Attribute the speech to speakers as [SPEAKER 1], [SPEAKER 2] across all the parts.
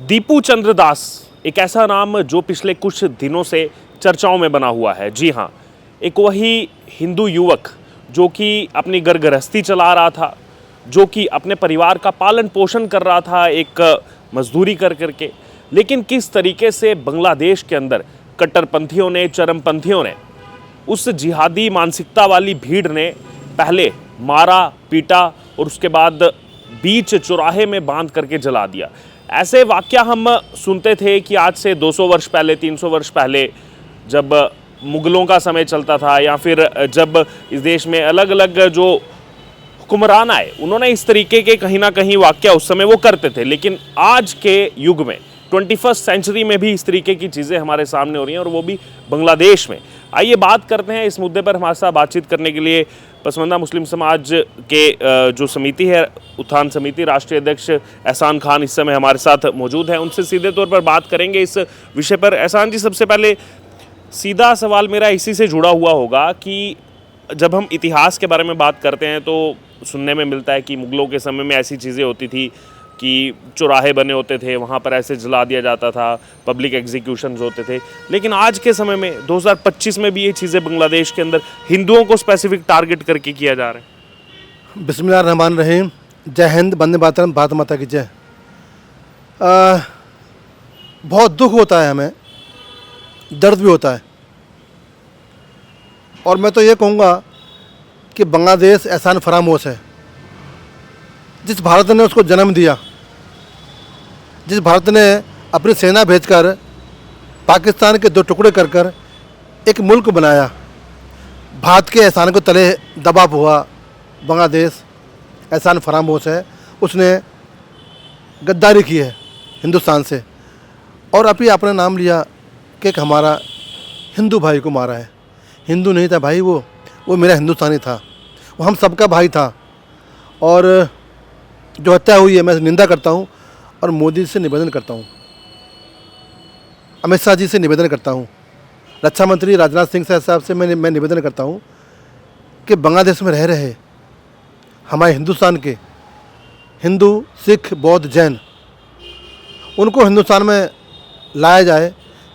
[SPEAKER 1] दीपू चंद्र दास एक ऐसा नाम जो पिछले कुछ दिनों से चर्चाओं में बना हुआ है। जी हाँ, एक वही हिंदू युवक जो कि अपनी घर गृहस्थी चला रहा था, जो कि अपने परिवार का पालन पोषण कर रहा था एक मजदूरी कर करके, लेकिन किस तरीके से बांग्लादेश के अंदर कट्टरपंथियों ने, चरमपंथियों ने, उस जिहादी मानसिकता वाली भीड़ ने पहले मारा, पीटा और उसके बाद बीच चौराहे में बांध करके जला दिया। ऐसे वाकया हम सुनते थे कि आज से 200 वर्ष पहले, 300 वर्ष पहले, जब मुगलों का समय चलता था या फिर जब इस देश में अलग अलग जो हुक्मरान आए, उन्होंने इस तरीके के कहीं ना कहीं वाकया उस समय वो करते थे। लेकिन आज के युग में 21st सेंचुरी में भी इस तरीके की चीज़ें हमारे सामने हो रही हैं, और वो भी बांग्लादेश में। आइए बात करते हैं इस मुद्दे पर। हमारे साथ बातचीत करने के लिए पसमानदा मुस्लिम समाज के जो समिति है, उत्थान समिति, राष्ट्रीय अध्यक्ष एहसान खान इस समय हमारे साथ मौजूद हैं। उनसे सीधे तौर पर बात करेंगे इस विषय पर। एहसान जी, सबसे पहले सीधा सवाल मेरा इसी से जुड़ा हुआ होगा कि जब हम इतिहास के बारे में बात करते हैं तो सुनने में मिलता है कि मुगलों के समय में ऐसी चीज़ें होती थी कि चौराहे बने होते थे, वहाँ पर ऐसे जला दिया जाता था, पब्लिक एग्जीक्यूशंस होते थे। लेकिन आज के समय में 2025 में भी ये चीज़ें बांग्लादेश के अंदर हिंदुओं को स्पेसिफिक टारगेट करके किया जा रहा है।
[SPEAKER 2] बिस्मिल्लाहिर्रहमानिर्रहीम। जय हिंद, वंदे मातरम, भारत माता की जय। बहुत दुख होता है, हमें दर्द भी होता है, और मैं तो ये कहूँगा कि बांग्लादेश एहसान फरामोश है। जिस भारत ने उसको जन्म दिया, जिस भारत ने अपनी सेना भेजकर पाकिस्तान के दो टुकड़े कर कर एक मुल्क बनाया, भारत के एहसान को तले दबा हुआ बांग्लादेश एहसान फरामोश है। उसने गद्दारी की है हिंदुस्तान से, और अभी आपने नाम लिया कि एक हमारा हिंदू भाई को मारा है। हिंदू नहीं था भाई, वो मेरा हिंदुस्तानी था, वो हम सबका भाई था। और जो हत्या हुई है, मैं निंदा करता हूँ और मोदी जी से निवेदन करता हूँ, अमित शाह जी से निवेदन करता हूँ, रक्षा मंत्री राजनाथ सिंह साहब से मैं निवेदन करता हूँ कि बांग्लादेश में रह रहे हमारे हिंदुस्तान के हिंदू, सिख, बौद्ध, जैन, उनको हिंदुस्तान में लाया जाए,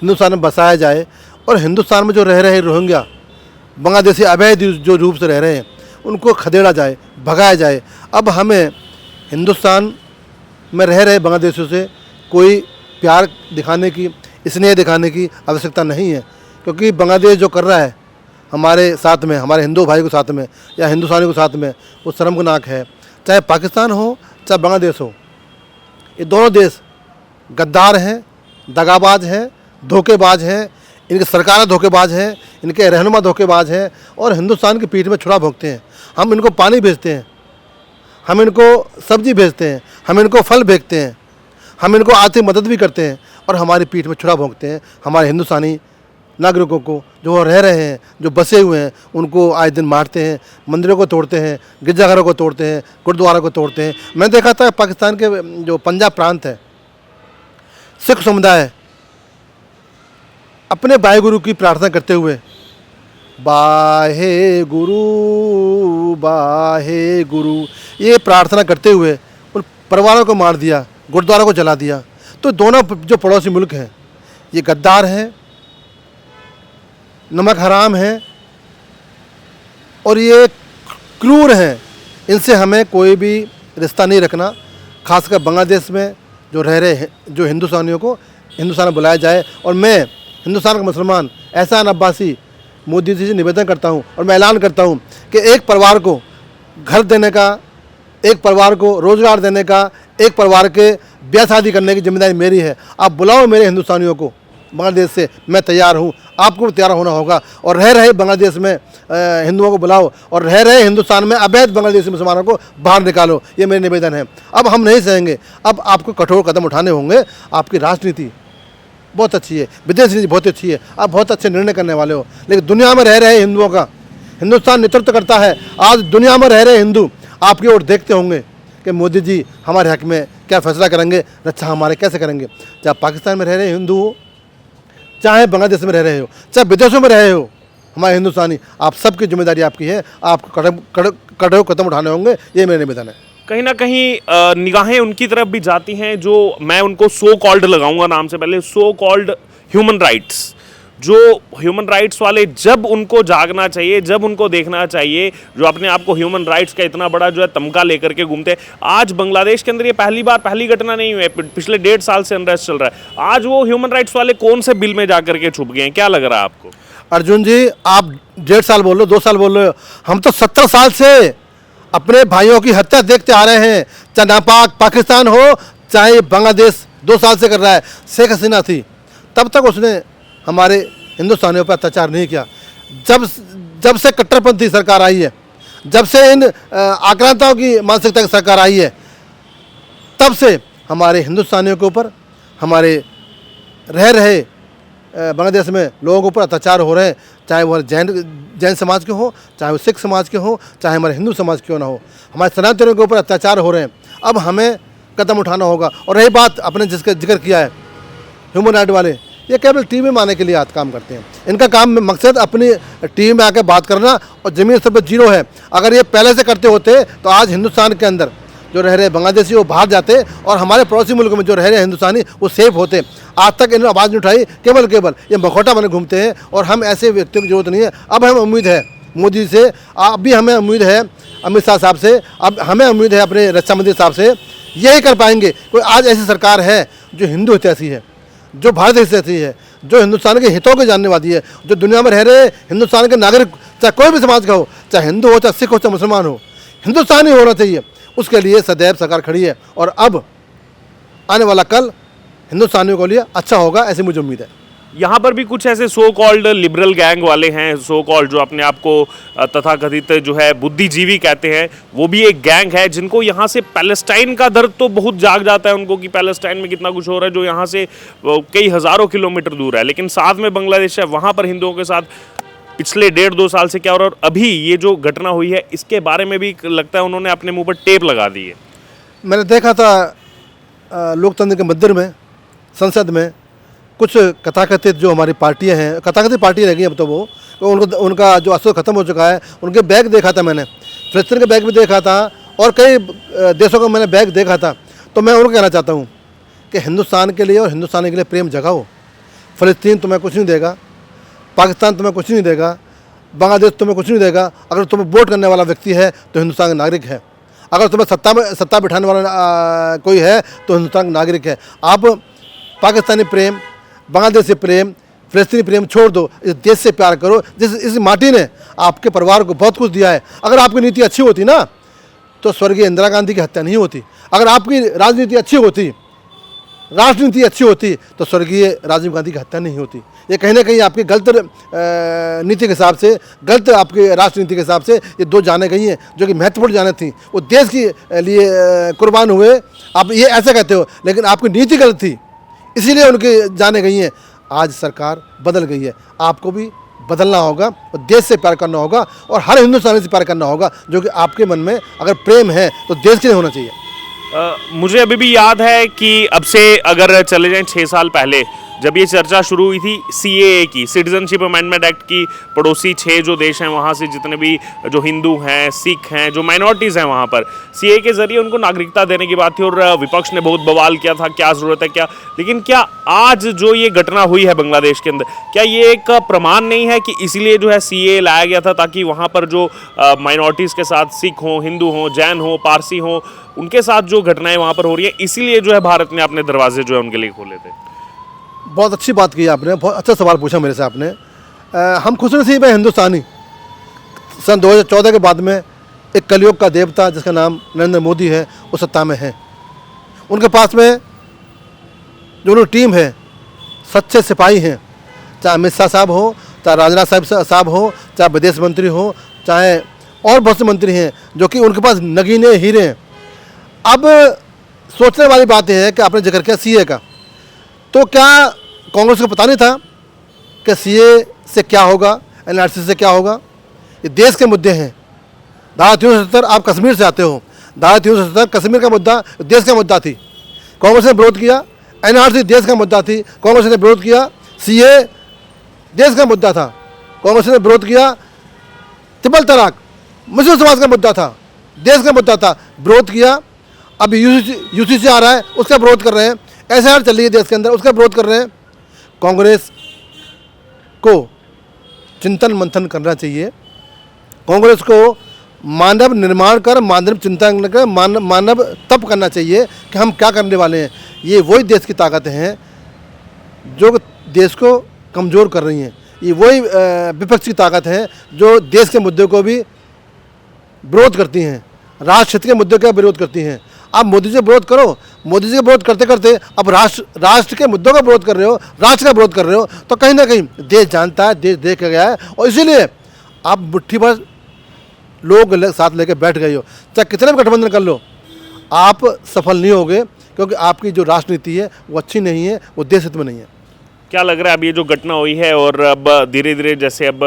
[SPEAKER 2] हिंदुस्तान में बसाया जाए, और हिंदुस्तान में जो रह रहे रोहिंग्या बांग्लादेशी अवैध जो रूप से रह रहे हैं उनको खदेड़ा जाए, भगाया जाए। अब हमें हिंदुस्तान में रह रहे बांग्लादेशियों से कोई प्यार दिखाने की, स्नेह दिखाने की आवश्यकता नहीं है, क्योंकि बांग्लादेश जो कर रहा है हमारे साथ में, हमारे हिंदू भाई को साथ में या हिंदुस्तानी को साथ में, वो शर्मनाक है। चाहे पाकिस्तान हो, चाहे बांग्लादेश हो, ये दोनों देश गद्दार हैं, दगाबाज हैं, धोखेबाज हैं। इनकी सरकारें धोखेबाज हैं, इनके रहनुमा धोखेबाज हैं, और हिंदुस्तान की पीठ में छुरा भोंकते हैं। हम इनको पानी भेजते हैं, हम इनको सब्जी भेजते हैं, हम इनको फल भेजते हैं, हम इनको आर्थिक मदद भी करते हैं, और हमारी पीठ में छुरा भोंकते हैं। हमारे हिंदुस्तानी नागरिकों को जो रह रहे हैं, जो बसे हुए हैं, उनको आए दिन मारते हैं, मंदिरों को तोड़ते हैं, गिरजाघरों को तोड़ते हैं, गुरुद्वारा को तोड़ते हैं। मैंने देखा था पाकिस्तान के जो पंजाब प्रांत है, सिख समुदाय अपने वाहेगुरु की प्रार्थना करते हुए वाहे गुरु ये प्रार्थना करते हुए उन परिवारों को मार दिया, गुरुद्वारा को जला दिया। तो दोनों जो पड़ोसी मुल्क हैं, ये गद्दार हैं, नमक हराम हैं, और ये क्रूर हैं। इनसे हमें कोई भी रिश्ता नहीं रखना। खासकर बांग्लादेश में जो रह रहे हैं जो हिंदुस्तानियों को हिंदुस्तान में बुलाया जाए। और मैं हिंदुस्तान का मुसलमान एहसान अब्बासी मोदी जी से निवेदन करता हूं, और मैं ऐलान करता हूं कि एक परिवार को घर देने का, एक परिवार को रोज़गार देने का, एक परिवार के ब्याह शादी करने की जिम्मेदारी मेरी है। आप बुलाओ मेरे हिंदुस्तानियों को बांग्लादेश से, मैं तैयार हूं, आपको भी तैयार होना होगा। और रह रहे बांग्लादेश में हिंदुओं को बुलाओ, और रह रहे हिंदुस्तान में अवैध बांग्लादेशी मुसलमानों को बाहर निकालो, ये मेरे निवेदन है। अब हम नहीं सहेंगे, अब आपको कठोर कदम उठाने होंगे। आपकी राजनीति बहुत अच्छी है, विदेश नीति बहुत अच्छी है, आप बहुत अच्छे निर्णय करने वाले हो, लेकिन दुनिया में रह रहे हिंदुओं का हिंदुस्तान नेतृत्व करता है। आज दुनिया में रह रहे हिंदू आपकी ओर देखते होंगे कि मोदी जी हमारे हक में क्या फैसला करेंगे, रक्षा हमारे कैसे करेंगे। चाहे पाकिस्तान में रह रहे हिंदू हो, चाहे बांग्लादेश में रह रहे हो, चाहे विदेशों में रहे हो, हमारे हिंदुस्तानी, आप सबकी जिम्मेदारी आपकी है। आपको कठोर कदम उठाने होंगे, ये मेरे निवेदन है।
[SPEAKER 1] कहीं ना कहीं निगाहें उनकी तरफ भी जाती हैं जो मैं उनको सो कॉल्ड लगाऊंगा नाम से पहले, सो कॉल्ड ह्यूमन राइट्स, जो ह्यूमन राइट्स वाले, जब उनको जागना चाहिए, जब उनको देखना चाहिए, जो अपने आप को ह्यूमन राइट्स का इतना बड़ा जो है तमगा लेकर के घूमते हैं। आज बांग्लादेश के अंदर ये पहली घटना नहीं हुई है, पिछले 1.5 साल से अनरेस्ट चल रहा है। आज वो ह्यूमन राइट्स वाले कौन से बिल में जाकर के छुप गए हैं, क्या लग रहा है आपको?
[SPEAKER 2] अर्जुन जी, आप 1.5 साल बोल रहे हो, 2 साल बोल रहे हो, हम तो 70 साल से अपने भाइयों की हत्या देखते आ रहे हैं, चाहे नापाक पाकिस्तान हो, चाहे बांग्लादेश 2 साल से कर रहा है। शेख हसीना थी, तब तक उसने हमारे हिंदुस्तानियों पर अत्याचार नहीं किया। जब से कट्टरपंथी सरकार आई है, जब से इन आक्रांताओं की मानसिकता की सरकार आई है, तब से हमारे हिंदुस्तानियों के ऊपर, हमारे रह रहे बांग्लादेश में लोगों के ऊपर अत्याचार हो रहे हैं, चाहे वो जैन समाज के हो, चाहे वो सिख समाज के हो, चाहे हमारे हिंदू समाज क्यों ना हो, हमारे सनातनियों के ऊपर अत्याचार हो रहे हैं। अब हमें कदम उठाना होगा। और रही बात आपने जिसका जिक्र किया है, ह्यूमन राइट वाले, ये केवल टीवी में आने के लिए आज काम करते हैं। इनका काम में मकसद अपनी टीवी में आकर बात करना, और ज़मीन स्तर पर जीरो है। अगर ये पहले से करते होते तो आज हिंदुस्तान के अंदर जो रह रहे बांग्लादेशी वो बाहर जाते, और हमारे पड़ोसी मुल्क में जो रह रहे हिंदुस्तानी वो सेफ होते। आज तक इन्होंने आवाज़ नहीं उठाई, केवल ये मखौटा बने घूमते हैं, और हम ऐसे व्यक्तियों की जरूरत नहीं है। अब हमें उम्मीद है मोदी से, अभी हमें उम्मीद है अमित शाह साहब से, अब हमें उम्मीद है अपने रक्षा मंत्री साहब से, यही कर पाएंगे। कोई आज ऐसी सरकार है जो हिंदू हितैषी है, जो भारत हितैषी है, जो हिंदुस्तान के हितों को जानने वाली है, जो दुनिया में रह रहे हिंदुस्तान के नागरिक, चाहे कोई भी समाज का हो, चाहे हिंदू हो, चाहे सिख हो, चाहे मुसलमान हो, हिंदुस्तानी होना चाहिए। उसके लिए सदैव सरकार खड़ी है, और अब आने वाला कल हिंदुस्तानियों के लिए अच्छा होगा, ऐसी मुझे उम्मीद है।
[SPEAKER 1] यहाँ पर भी कुछ ऐसे सो कॉल्ड लिबरल गैंग वाले हैं, सो कॉल्ड जो अपने आप को तथाकथित जो है बुद्धिजीवी कहते हैं, वो भी एक गैंग है जिनको यहाँ से पैलेस्टाइन का दर्द तो बहुत जाग जाता है उनको कि पैलेस्टाइन में कितना कुछ हो रहा है, जो यहाँ से कई हज़ारों किलोमीटर दूर है, लेकिन साथ में बांग्लादेश है, वहाँ पर हिंदुओं के साथ पिछले 1.5-2 साल से क्या हो रहा है। और अभी ये जो घटना हुई है इसके बारे में भी लगता है उन्होंने अपने मुँह पर टेप लगा दी है।
[SPEAKER 2] मैंने देखा था लोकतंत्र के मंदिर में, संसद में, कुछ कथाकथित जो हमारी पार्टियां हैं, कथाकथित पार्टी रह गई अब तो वो उनका जो असर ख़त्म हो चुका है, उनके बैग देखा था मैंने, फिलिस्तीन के बैग भी देखा था, और कई देशों का मैंने बैग देखा था। तो मैं उनको कहना चाहता हूँ कि हिंदुस्तान के लिए और हिंदुस्तान के लिए प्रेम जगाओ। फ़लस्तीन तुम्हें कुछ नहीं देगा, पाकिस्तान तुम्हें कुछ नहीं देगा, बांग्लादेश तुम्हें कुछ नहीं देगा। अगर तुम्हें वोट करने वाला व्यक्ति है तो हिंदुस्तान का नागरिक है, अगर तुम्हें सत्ता बिठाने वाला कोई है तो हिंदुस्तान का नागरिक है। आप पाकिस्तानी प्रेम, बांग्लादेशी प्रेम, फ़लस्तीनी प्रेम छोड़ दो, इस देश से प्यार करो। इस माटी ने आपके परिवार को बहुत कुछ दिया है। अगर आपकी नीति अच्छी होती ना तो स्वर्गीय इंदिरा गांधी की हत्या नहीं होती। अगर आपकी राजनीति अच्छी होती, राजनीति अच्छी होती, तो स्वर्गीय राजीव गांधी की हत्या नहीं होती। ये कहीं ना कहीं आपकी गलत नीति के हिसाब से, गलत आपकी राजनीति के हिसाब से ये दो जाने गई हैं जो कि महत्वपूर्ण जाने थी, वो देश के लिए कुर्बान हुए। आप ये ऐसा कहते हो, लेकिन आपकी नीति गलत थी, इसीलिए उनकी जाने गई हैं। आज सरकार बदल गई है, आपको भी बदलना होगा और देश से प्यार करना होगा और हर हिंदुस्तानी से प्यार करना होगा, जो कि आपके मन में अगर प्रेम है तो देश के लिए होना चाहिए।
[SPEAKER 1] मुझे अभी भी याद है कि अब से अगर चले जाएं 6 साल पहले जब ये चर्चा शुरू हुई थी CAA की, सिटीजनशिप अमेंडमेंट एक्ट की, पड़ोसी 6 जो देश हैं वहाँ से जितने भी जो हिंदू हैं, सिख हैं, जो माइनॉरिटीज़ हैं वहाँ पर CAA के ज़रिए उनको नागरिकता देने की बात थी और विपक्ष ने बहुत बवाल किया था, क्या ज़रूरत है क्या। लेकिन क्या आज जो ये घटना हुई है बांग्लादेश के अंदर, क्या ये एक प्रमाण नहीं है कि इसीलिए जो है CAA लाया गया था ताकि वहाँ पर जो माइनॉरिटीज़ के साथ सिख हों, हिंदू हों, जैन हों, पारसी हों, उनके साथ जो घटनाएं वहाँ पर हो रही हैं, इसीलिए जो है भारत ने अपने दरवाजे जो है उनके लिए खोले थे।
[SPEAKER 2] बहुत अच्छी बात की आपने, बहुत अच्छा सवाल पूछा मेरे से आपने। हम खुशनसीब हैं हिंदुस्तानी, सन 2014 के बाद में एक कलयुग का देवता जिसका नाम नरेंद्र मोदी है वो सत्ता में है। उनके पास में जो उनकी टीम है, सच्चे सिपाही हैं, चाहे अमित शाह साहब हो, चाहे राजनाथ साहब हो, चाहे विदेश मंत्री हो, चाहे और बहुत से मंत्री हैं जो कि उनके पास नगीने हीरे हैं। अब सोचने वाली बात यह है कि आपने जिक्र किया CAA का, तो क्या कांग्रेस को पता नहीं था कि CAA से क्या होगा, NRC से क्या होगा? ये देश के मुद्दे हैं। धारा 370, आप कश्मीर से आते हो, धारा 370 कश्मीर का मुद्दा देश का मुद्दा थी, कांग्रेस ने विरोध किया। NRC देश का मुद्दा थी, कांग्रेस ने विरोध किया। CAA देश का मुद्दा था, कांग्रेस ने विरोध किया। ट्रिपल तलाक मुस्लिम समाज का मुद्दा था, देश का मुद्दा था, विरोध किया। अब यूसीसी आ रहा है, उसका विरोध कर रहे हैं। एसआईआर चल रही है देश के अंदर, उसका विरोध कर रहे हैं। कांग्रेस को चिंतन मंथन करना चाहिए। कांग्रेस को मानव निर्माण कर, मानव चिंतन कर, मानव तप करना चाहिए कि हम क्या करने वाले हैं। ये वही देश की ताकतें हैं जो देश को कमज़ोर कर रही हैं। ये वही विपक्ष की ताकत है जो देश के मुद्दे को भी विरोध करती हैं, राष्ट्र हित के मुद्दे का विरोध करती हैं। आप मोदी जी से विरोध करो, मोदी जी का विरोध करते करते अब राष्ट्र के मुद्दों का विरोध कर रहे हो, राष्ट्र का विरोध कर रहे हो, तो कहीं ना कहीं देश जानता है, देश देख के गया है, और इसीलिए आप मुट्ठी भर लोग साथ लेके बैठ गए हो। चाहे कितने भी गठबंधन कर लो, आप सफल नहीं होगे, क्योंकि आपकी जो राजनीति है वो अच्छी नहीं है, वो देश हित में नहीं है।
[SPEAKER 1] क्या लग रहा है अब ये जो घटना हुई है और अब धीरे धीरे जैसे अब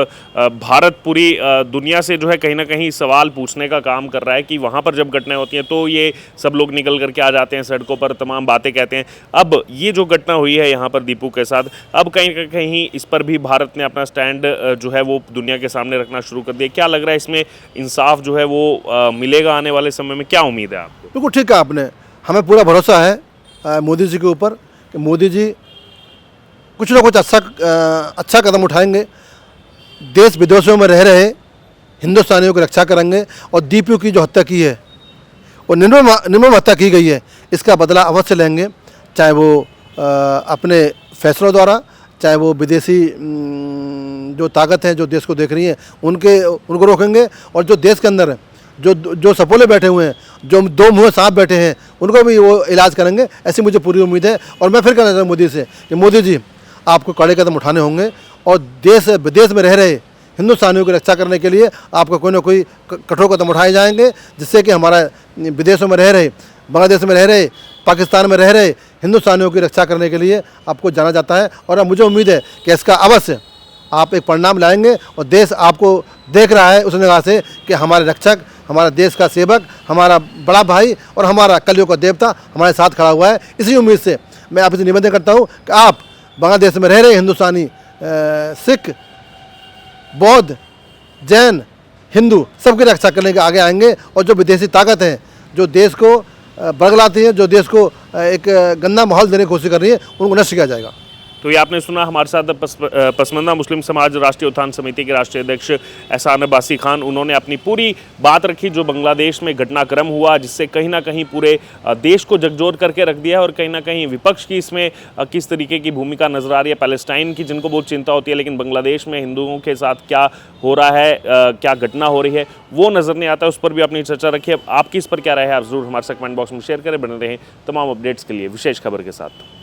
[SPEAKER 1] भारत पूरी दुनिया से जो है कहीं ना कहीं सवाल पूछने का काम कर रहा है कि वहाँ पर जब घटनाएं होती हैं तो ये सब लोग निकल करके आ जाते हैं सड़कों पर, तमाम बातें कहते हैं। अब ये जो घटना हुई है यहाँ पर दीपू के साथ, अब कहीं ना कहीं इस पर भी भारत ने अपना स्टैंड जो है वो दुनिया के सामने रखना शुरू कर दिया। क्या लग रहा है इसमें इंसाफ जो है वो मिलेगा आने वाले समय में? क्या उम्मीद है आपको?
[SPEAKER 2] बिल्कुल ठीक है आपने, हमें पूरा भरोसा है मोदी जी के ऊपर कि मोदी जी कुछ ना कुछ अच्छा कदम उठाएंगे। देश विदेशों में रह रहे हिंदुस्तानियों की रक्षा करेंगे, और दीपू की जो हत्या की है वो निर्मम हत्या की गई है, इसका बदला अवश्य लेंगे। चाहे वो अपने फैसलों द्वारा, चाहे वो विदेशी जो ताकत है जो देश को देख रही है उनको रोकेंगे, और जो देश के अंदर है जो सपोले बैठे हुए हैं, जो दो मुँह सांप बैठे हैं, उनको भी वो इलाज करेंगे, ऐसी मुझे पूरी उम्मीद है। और मैं फिर कहना चाहता हूँ मोदी से कि मोदी जी आपको कड़े कदम उठाने होंगे, और देश विदेश में रह रहे हिंदुस्तानियों की रक्षा करने के लिए आपको कोई ना कोई कठोर कदम उठाए जाएंगे, जिससे कि हमारा विदेशों में रह रहे, बांग्लादेश में रह रहे, पाकिस्तान में रह रहे हिंदुस्तानियों की रक्षा करने के लिए आपको जाना जाता है। और अब मुझे उम्मीद है कि इसका अवश्य आप एक परिणाम लाएंगे, और देश आपको देख रहा है उस निगाह से कि हमारे रक्षक, हमारा देश का सेवक, हमारा बड़ा भाई और हमारा कलियुग का देवता हमारे साथ खड़ा हुआ है। इसी उम्मीद से मैं आपसे निवेदन करता हूँ कि आप बांग्लादेश में रह रहे हिंदुस्तानी, सिख, बौद्ध, जैन, हिंदू सबकी रक्षा करने के आगे आएंगे, और जो विदेशी ताकत है जो देश को बरगलाती है, जो देश को एक गंदा माहौल देने की कोशिश कर रही है, उनको नष्ट किया जाएगा।
[SPEAKER 1] तो ये आपने सुना हमारे साथ पसमानदा मुस्लिम समाज राष्ट्रीय उत्थान समिति के राष्ट्रीय अध्यक्ष एहसान अब्बासी खान। उन्होंने अपनी पूरी बात रखी जो बांग्लादेश में घटनाक्रम हुआ, जिससे कहीं ना कहीं पूरे देश को झकझोर करके रख दिया है, और कहीं ना कहीं विपक्ष की इसमें किस तरीके की भूमिका नजर आ रही है। पैलेस्टाइन की जिनको बहुत चिंता होती है, लेकिन बांग्लादेश में हिंदुओं के साथ क्या हो रहा है, क्या घटना हो रही है वो नजर नहीं आता है। उस पर भी अपनी चर्चा रखी है। आपकी इस पर क्या राय है आप जरूर हमारे साथ कमेंट बॉक्स में शेयर करें। बने रहें तमाम अपडेट्स के लिए विशेष खबर के साथ।